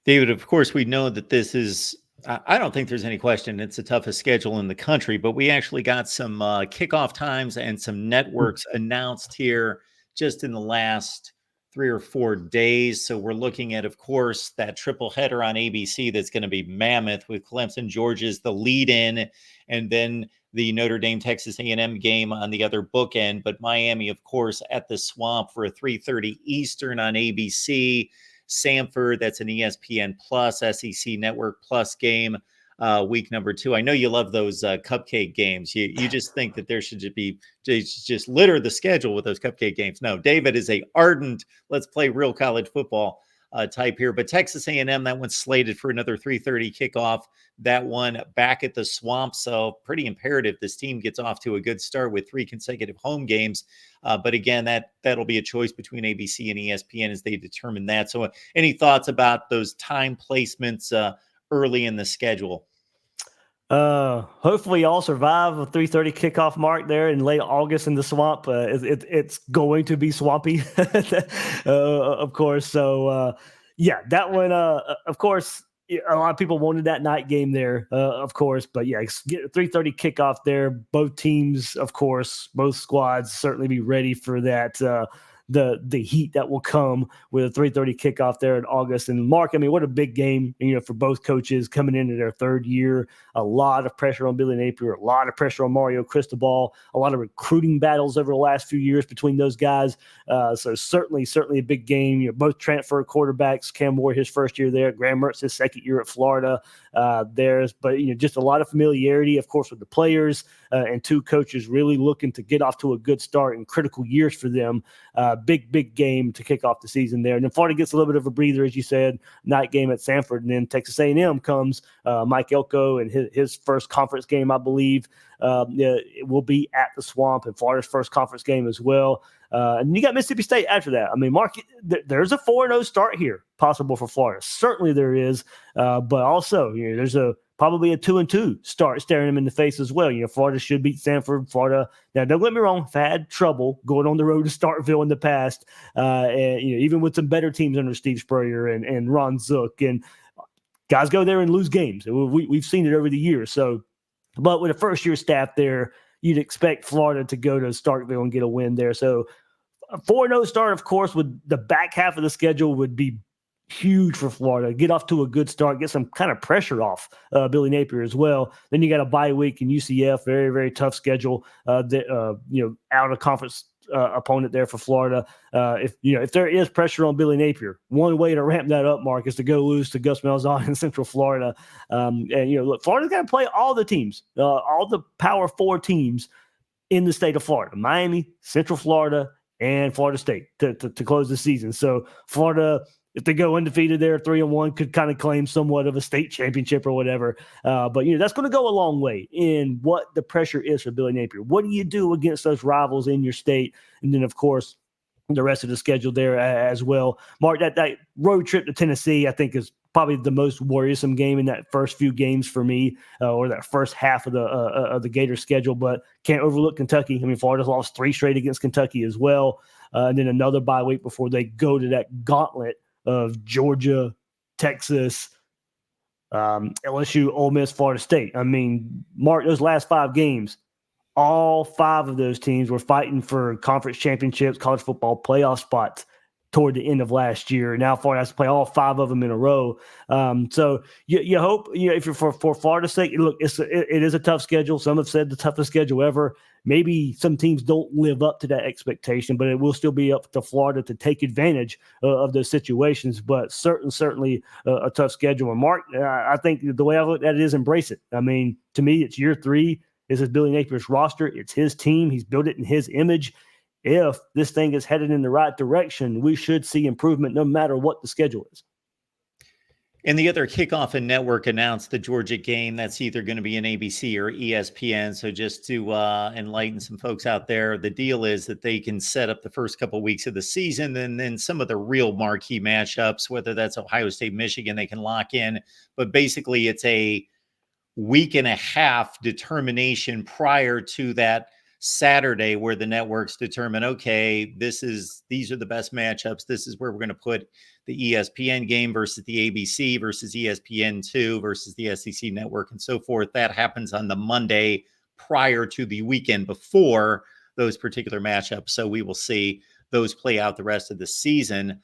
David, of course, we know that this is, I don't think there's any question it's the toughest schedule in the country, but we actually got some kickoff times and some networks announced here just in the last 3 or 4 days. So we're looking at, of course, that triple header on ABC that's going to be mammoth with Clemson, Georgia's the lead in, and then the Notre Dame Texas A&M game on the other bookend. But Miami, of course, at the Swamp for a 3:30 Eastern on ABC. Samford, that's an ESPN Plus, SEC Network Plus game, week number 2. I know you love those cupcake games. You just think that there should just litter the schedule with those cupcake games. No, David is a ardent, let's play real college football type here. But Texas A&M, that one's slated for another 3:30 kickoff. That one back at the Swamp. So pretty imperative this team gets off to a good start with 3 consecutive home games. But again, that'll be a choice between ABC and ESPN as they determine that. So any thoughts about those time placements early in the schedule? Hopefully y'all survive a 3:30 kickoff mark there in late August in the Swamp. It's going to be swampy, of course. So, yeah, that one, of course, a lot of people wanted that night game there, of course. But yeah, get a 3:30 kickoff there. Both teams, of course, both squads certainly be ready for that. The heat that will come with a 3:30 kickoff there in August. And Mark, I mean, what a big game, for both coaches coming into their third year. A lot of pressure on Billy Napier, a lot of pressure on Mario Cristobal, a lot of recruiting battles over the last few years between those guys. So certainly a big game. Both transfer quarterbacks. Cam Moore, his first year there. Graham Mertz, his second year at Florida. But just a lot of familiarity, of course, with the players, and 2 coaches really looking to get off to a good start in critical years for them. Big game to kick off the season there. And then Florida gets a little bit of a breather, as you said, night game at Samford. And then Texas A&M comes, Mike Elko, and his first conference game, I believe, it will be at the Swamp, and Florida's first conference game as well. And you got Mississippi State after that. I mean, Mark, there's a 4-0 start here possible for Florida. Certainly there is. But also, there's probably a 2-2 start staring them in the face as well. Florida should beat Samford. Florida, now don't get me wrong, have had trouble going on the road to Starkville in the past. And even with some better teams under Steve Spurrier and Ron Zook, and guys go there and lose games. We've seen it over the years. So, but with a first-year staff there, you'd expect Florida to go to Starkville and get a win there. So, a 4-0 start, of course, with the back half of the schedule would be huge for Florida. Get off to a good start, get some kind of pressure off Billy Napier as well. Then you got a bye week in UCF, very, very tough schedule. Out of conference opponent there for Florida. If there is pressure on Billy Napier, one way to ramp that up, Mark, is to go lose to Gus Malzahn in Central Florida. Look, Florida's got to play all the teams, all the Power 4 teams in the state of Florida: Miami, Central Florida, and Florida State to close the season. So Florida, if they go undefeated there, 3-1, could kind of claim somewhat of a state championship or whatever. But that's going to go a long way in what the pressure is for Billy Napier. What do you do against those rivals in your state? And then, of course, the rest of the schedule there as well. Mark, that road trip to Tennessee, I think, is probably the most worrisome game in that first few games for me, or that first half of the Gator schedule. But can't overlook Kentucky. I mean, Florida's lost 3 straight against Kentucky as well. And then another bye week before they go to that gauntlet of Georgia, Texas, LSU, Ole Miss, Florida State. I mean, Mark, those last 5 games, all 5 of those teams were fighting for conference championships, college football playoff spots toward the end of last year. Now Florida has to play all 5 of them in a row. So you hope, if you're for Florida's sake, look, it is a tough schedule. Some have said the toughest schedule ever. Maybe some teams don't live up to that expectation, but it will still be up to Florida to take advantage of those situations. But certainly a tough schedule. And Mark, I think the way I look at it is embrace it. I mean, to me, it's year 3. This is Billy Napier's roster. It's his team. He's built it in his image. If this thing is headed in the right direction, we should see improvement no matter what the schedule is. And the other kickoff and network announced the Georgia game. That's either going to be an ABC or ESPN. So just to enlighten some folks out there, the deal is that they can set up the first couple of weeks of the season, and then some of the real marquee matchups, whether that's Ohio State, Michigan, they can lock in. But basically, it's a week and a half determination prior to that Saturday where the networks determine, okay, these are the best matchups. This is where we're going to put the ESPN game versus the ABC versus ESPN2 versus the SEC network and so forth. That happens on the Monday prior to the weekend before those particular matchups. So we will see those play out the rest of the season.